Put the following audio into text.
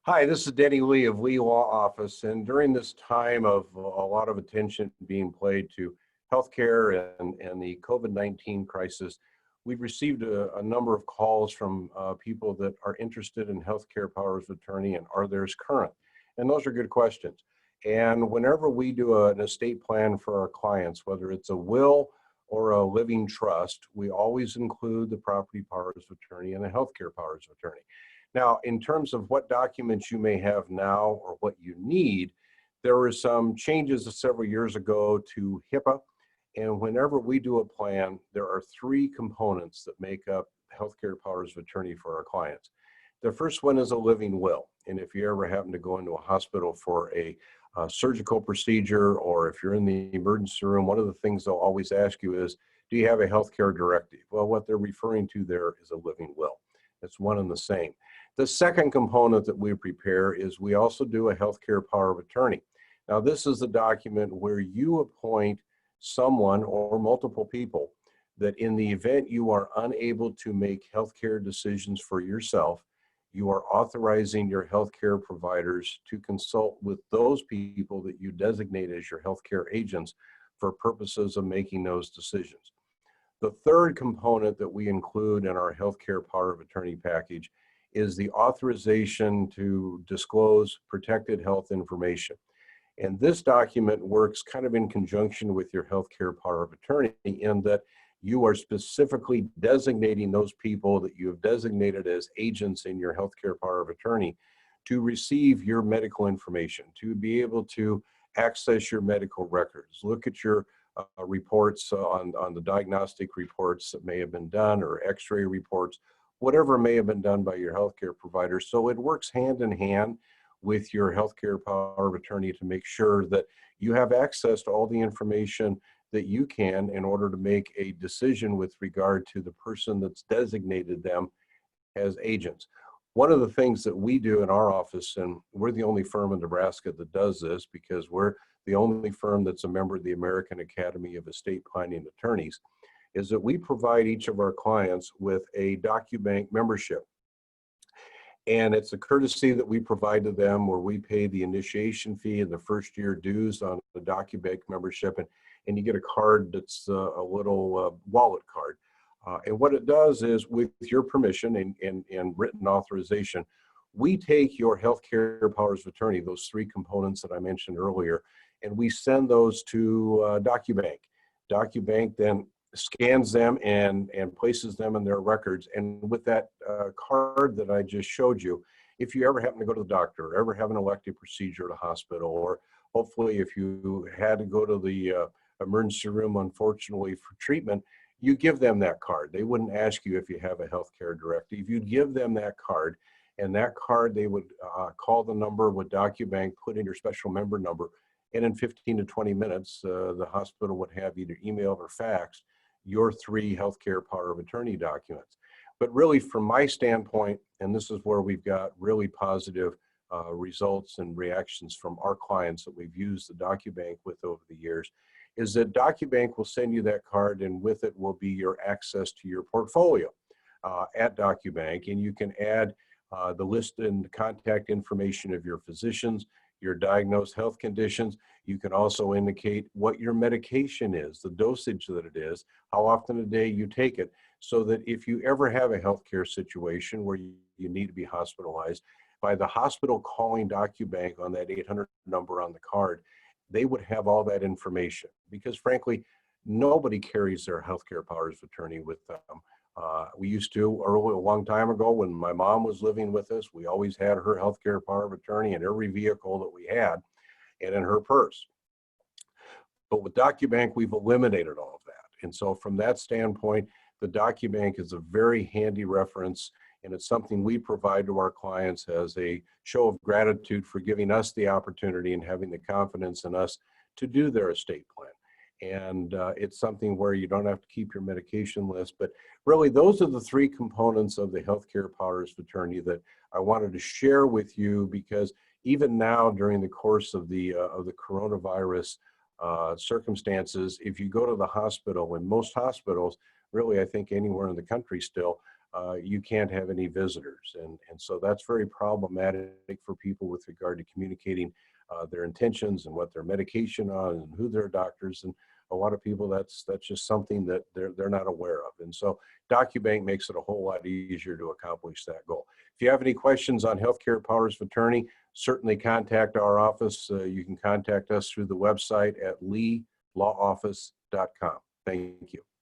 Hi, this is Denny Lee of Lee Law Office, and during this time of a lot of attention being paid to healthcare and the COVID-19 crisis, we've received a number of calls from people that are interested in healthcare powers of attorney and are theirs current. And those are good questions. And whenever we do an estate plan for our clients, whether it's a will or a living trust, we always include the property powers of attorney and the healthcare powers of attorney. Now, in terms of what documents you may have now or what you need, there were some changes several years ago to HIPAA. And whenever we do a plan, there are three components that make up healthcare powers of attorney for our clients. The first one is a living will. And if you ever happen to go into a hospital for a surgical procedure, or if you're in the emergency room, one of the things they'll always ask you is, do you have a healthcare directive? Well, what they're referring to there is a living will. It's one and the same. The second component that we prepare is we also do a healthcare power of attorney. Now, this is the document where you appoint someone or multiple people that in the event you are unable to make healthcare decisions for yourself, you are authorizing your healthcare providers to consult with those people that you designate as your healthcare agents for purposes of making those decisions. The third component that we include in our healthcare power of attorney package is the authorization to disclose protected health information. And this document works kind of in conjunction with your healthcare power of attorney in that you are specifically designating those people that you have designated as agents in your healthcare power of attorney to receive your medical information, to be able to access your medical records, look at your reports on the diagnostic reports that may have been done, or x-ray reports, whatever may have been done by your healthcare provider. So it works hand in hand with your healthcare power of attorney to make sure that you have access to all the information that you can in order to make a decision with regard to the person that's designated them as agents. One of the things that we do in our office, and we're the only firm in Nebraska that does this because we're the only firm that's a member of the American Academy of Estate Planning Attorneys, is that we provide each of our clients with a DocuBank membership. And it's a courtesy that we provide to them where we pay the initiation fee and the first year dues on the DocuBank membership, and you get a card that's a little wallet card. And what it does is, with your permission and written authorization, we take your healthcare powers of attorney, those three components that I mentioned earlier, and we send those to DocuBank. DocuBank then scans them and places them in their records. And with that card that I just showed you, if you ever happen to go to the doctor, or ever have an elective procedure at a hospital, or hopefully if you had to go to the emergency room, unfortunately, for treatment, you give them that card. They wouldn't ask you if you have a healthcare directive. You'd give them that card, and that card, they would call the number with DocuBank, put in your special member number, and in 15 to 20 minutes, the hospital would have either emailed or faxed your three healthcare power of attorney documents. But really, from my standpoint, and this is where we've got really positive results and reactions from our clients that we've used the DocuBank with over the years, is that DocuBank will send you that card, and with it will be your access to your portfolio at DocuBank. And you can add the list and contact information of your physicians, your diagnosed health conditions. You can also indicate what your medication is, the dosage that it is, how often a day you take it, so that if you ever have a healthcare situation where you need to be hospitalized, by the hospital calling DocuBank on that 800 number on the card, they would have all that information. Because frankly, nobody carries their healthcare powers of attorney with them. We used to, a long time ago, when my mom was living with us, we always had her healthcare power of attorney in every vehicle that we had and in her purse. But with DocuBank, we've eliminated all of that. And so from that standpoint, the DocuBank is a very handy reference, and it's something we provide to our clients as a show of gratitude for giving us the opportunity and having the confidence in us to do their estate plan. And it's something where you don't have to keep your medication list. But really, those are the three components of the healthcare powers of attorney that I wanted to share with you, because even now, during the course of the coronavirus circumstances, if you go to the hospital, in most hospitals, really, I think anywhere in the country still, you can't have any visitors. And so that's very problematic for people with regard to communicating their intentions and what their medication on and who their doctors. And a lot of people, that's just something that they're not aware of. And so DocuBank makes it a whole lot easier to accomplish that goal. If you have any questions on healthcare powers of attorney, certainly contact our office. You can contact us through the website at leelawoffice.com. Thank you.